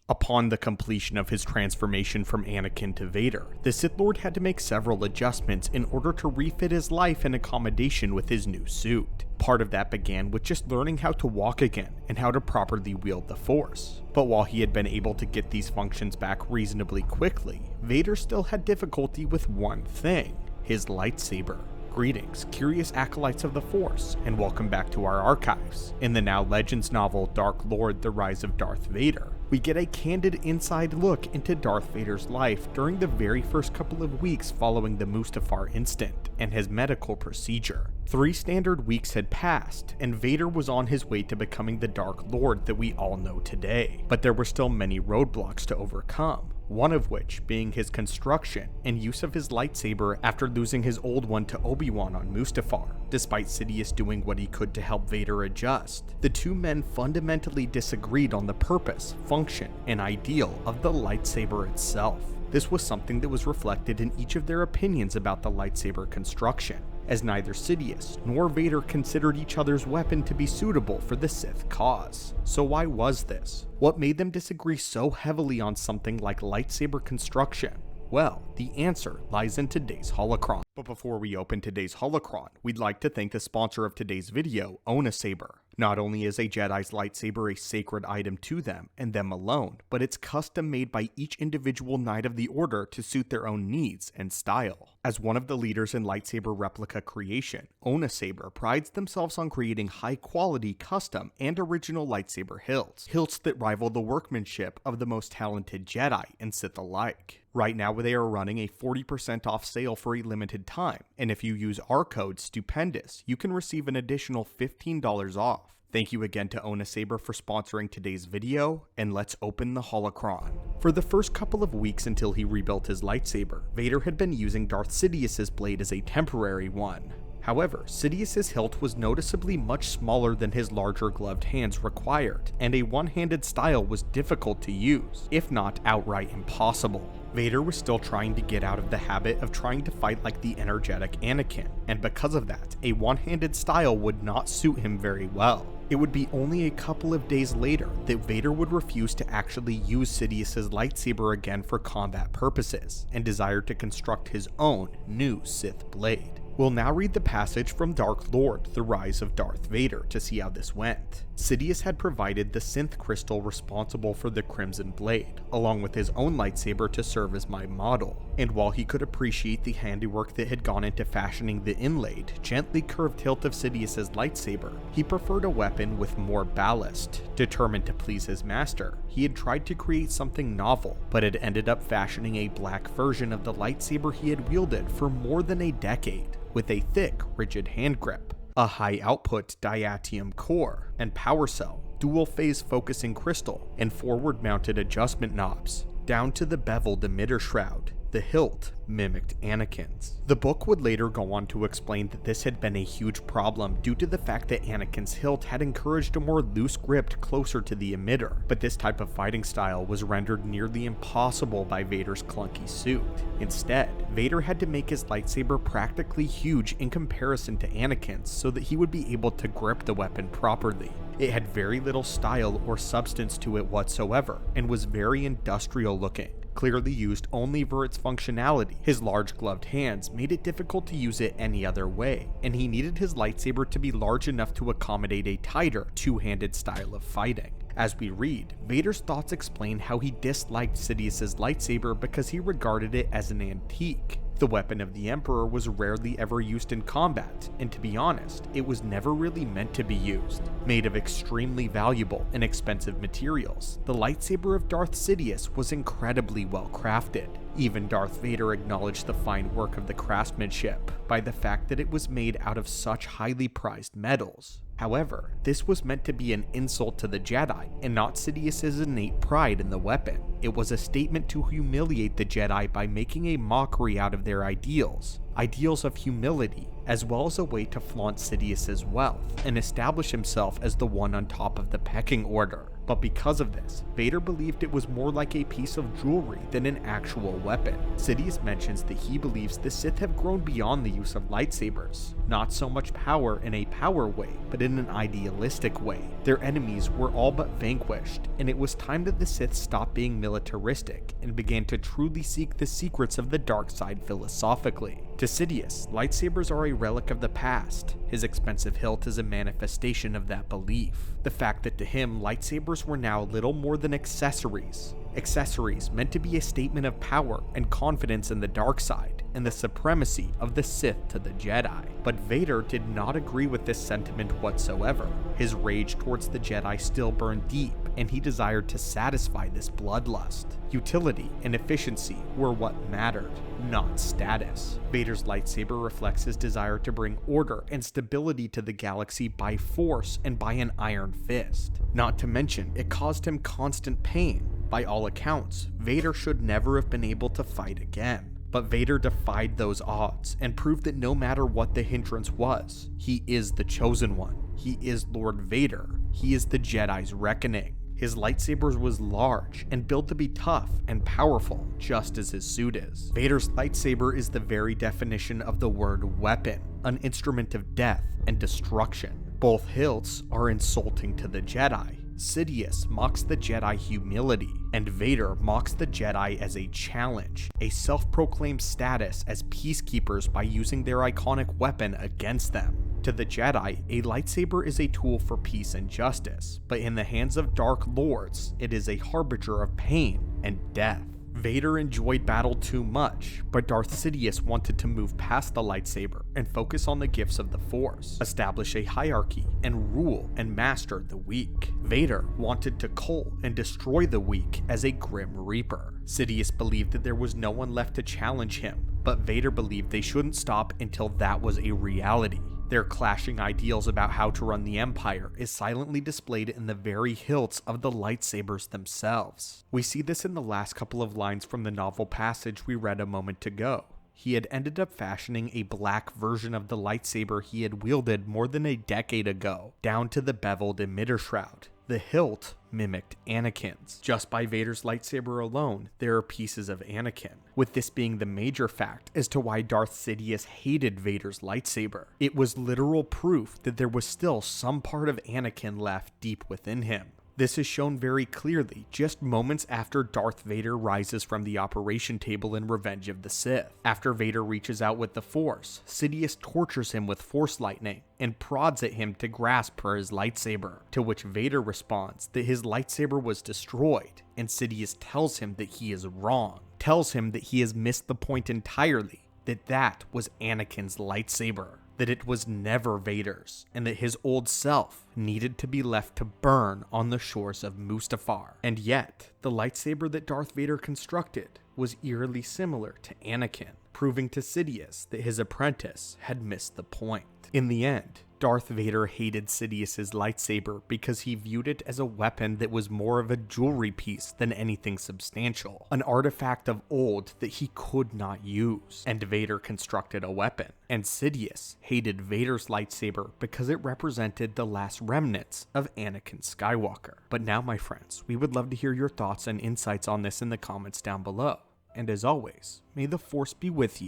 Upon the completion of his transformation from Anakin to Vader, the Sith Lord had to make several adjustments in order to refit his life in accommodation with his new suit. Part of that began with just learning how to walk again and how to properly wield the Force. But while he had been able to get these functions back reasonably quickly, Vader still had difficulty with one thing: his lightsaber. Greetings, curious acolytes of the Force, and welcome back to our archives. In the now Legends novel Dark Lord: The Rise of Darth Vader, we get a candid inside look into Darth Vader's life during the very first couple of weeks following the Mustafar incident and his medical procedure. 3 standard weeks had passed, and Vader was on his way to becoming the Dark Lord that we all know today. But there were still many roadblocks to overcome, one of which being his construction and use of his lightsaber after losing his old one to Obi-Wan on Mustafar. Despite Sidious doing what he could to help Vader adjust, the two men fundamentally disagreed on the purpose, function, and ideal of the lightsaber itself. This was something that was reflected in each of their opinions about the lightsaber construction, as neither Sidious nor Vader considered each other's weapon to be suitable for the Sith cause. So why was this? What made them disagree so heavily on something like lightsaber construction? Well, the answer lies in today's holocron. But before we open today's holocron, we'd like to thank the sponsor of today's video, Lightsaber. Not only is a Jedi's lightsaber a sacred item to them, and them alone, but it's custom made by each individual Knight of the Order to suit their own needs and style. As one of the leaders in lightsaber replica creation, Lightsaber prides themselves on creating high-quality, custom, and original lightsaber hilts that rival the workmanship of the most talented Jedi and Sith alike. Right now they are running a 40% off sale for a limited time, and if you use our code STUPENDOUS, you can receive an additional $15 off. Thank you again to Lightsaber for sponsoring today's video, and let's open the holocron. For the first couple of weeks until he rebuilt his lightsaber, Vader had been using Darth Sidious's blade as a temporary one. However, Sidious's hilt was noticeably much smaller than his larger gloved hands required, and a one-handed style was difficult to use, if not outright impossible. Vader was still trying to get out of the habit of trying to fight like the energetic Anakin, and because of that, a one-handed style would not suit him very well. It would be only a couple of days later that Vader would refuse to actually use Sidious's lightsaber again for combat purposes, and desired to construct his own new Sith blade. We'll now read the passage from Dark Lord: The Rise of Darth Vader to see how this went. Sidious had provided the synth crystal responsible for the Crimson Blade, along with his own lightsaber to serve as my model, and while he could appreciate the handiwork that had gone into fashioning the inlaid, gently curved hilt of Sidious's lightsaber, he preferred a weapon with more ballast. Determined to please his master, he had tried to create something novel, but had ended up fashioning a black version of the lightsaber he had wielded for more than a decade, with a thick, rigid hand grip, a high-output diatium core and power cell, dual-phase focusing crystal, and forward-mounted adjustment knobs, down to the beveled emitter shroud. The hilt mimicked Anakin's. The book would later go on to explain that this had been a huge problem due to the fact that Anakin's hilt had encouraged a more loose grip closer to the emitter, but this type of fighting style was rendered nearly impossible by Vader's clunky suit. Instead, Vader had to make his lightsaber practically huge in comparison to Anakin's so that he would be able to grip the weapon properly. It had very little style or substance to it whatsoever, and was very industrial looking, clearly used only for its functionality. His large gloved hands made it difficult to use it any other way, and he needed his lightsaber to be large enough to accommodate a tighter, two-handed style of fighting. As we read, Vader's thoughts explain how he disliked Sidious's lightsaber because he regarded it as an antique. The weapon of the Emperor was rarely ever used in combat, and to be honest, it was never really meant to be used. Made of extremely valuable and expensive materials, the lightsaber of Darth Sidious was incredibly well crafted. Even Darth Vader acknowledged the fine work of the craftsmanship by the fact that it was made out of such highly prized metals. However, this was meant to be an insult to the Jedi and not Sidious's innate pride in the weapon. It was a statement to humiliate the Jedi by making a mockery out of their ideals of humility, as well as a way to flaunt Sidious's wealth and establish himself as the one on top of the pecking order. But because of this, Vader believed it was more like a piece of jewelry than an actual weapon. Sidious mentions that he believes the Sith have grown beyond the use of lightsabers, not so much power in a power way, but in an idealistic way. Their enemies were all but vanquished, and it was time that the Sith stopped being militaristic and began to truly seek the secrets of the dark side philosophically. To Sidious, lightsabers are a relic of the past. His expensive hilt is a manifestation of that belief. The fact that to him, lightsabers were now little more than accessories. Accessories meant to be a statement of power and confidence in the dark side and the supremacy of the Sith to the Jedi. But Vader did not agree with this sentiment whatsoever. His rage towards the Jedi still burned deep, and he desired to satisfy this bloodlust. Utility and efficiency were what mattered, not status. Vader's lightsaber reflects his desire to bring order and stability to the galaxy by force and by an iron fist. Not to mention, it caused him constant pain. By all accounts, Vader should never have been able to fight again. But Vader defied those odds and proved that no matter what the hindrance was, he is the chosen one. He is Lord Vader. He is the Jedi's reckoning. His lightsaber was large and built to be tough and powerful, just as his suit is. Vader's lightsaber is the very definition of the word weapon, an instrument of death and destruction. Both hilts are insulting to the Jedi. Sidious mocks the Jedi humility, and Vader mocks the Jedi as a challenge, a self-proclaimed status as peacekeepers by using their iconic weapon against them. To the Jedi, a lightsaber is a tool for peace and justice, but in the hands of Dark Lords, it is a harbinger of pain and death. Vader enjoyed battle too much, but Darth Sidious wanted to move past the lightsaber and focus on the gifts of the Force, establish a hierarchy, and rule and master the weak. Vader wanted to cull and destroy the weak as a Grim Reaper. Sidious believed that there was no one left to challenge him, but Vader believed they shouldn't stop until that was a reality. Their clashing ideals about how to run the Empire is silently displayed in the very hilts of the lightsabers themselves. We see this in the last couple of lines from the novel passage we read a moment ago. He had ended up fashioning a black version of the lightsaber he had wielded more than a decade ago, down to the beveled emitter shroud. The hilt mimicked Anakin's. Just by Vader's lightsaber alone, there are pieces of Anakin, with this being the major fact as to why Darth Sidious hated Vader's lightsaber. It was literal proof that there was still some part of Anakin left deep within him. This is shown very clearly just moments after Darth Vader rises from the operation table in Revenge of the Sith. After Vader reaches out with the Force, Sidious tortures him with Force lightning and prods at him to grasp for his lightsaber, to which Vader responds that his lightsaber was destroyed, and Sidious tells him that he is wrong, tells him that he has missed the point entirely, that was Anakin's lightsaber, that it was never Vader's, and that his old self needed to be left to burn on the shores of Mustafar. And yet, the lightsaber that Darth Vader constructed was eerily similar to Anakin, proving to Sidious that his apprentice had missed the point. In the end, Darth Vader hated Sidious's lightsaber because he viewed it as a weapon that was more of a jewelry piece than anything substantial, an artifact of old that he could not use. And Vader constructed a weapon, and Sidious hated Vader's lightsaber because it represented the last remnants of Anakin Skywalker. But now, my friends, we would love to hear your thoughts and insights on this in the comments down below. And as always, may the Force be with you.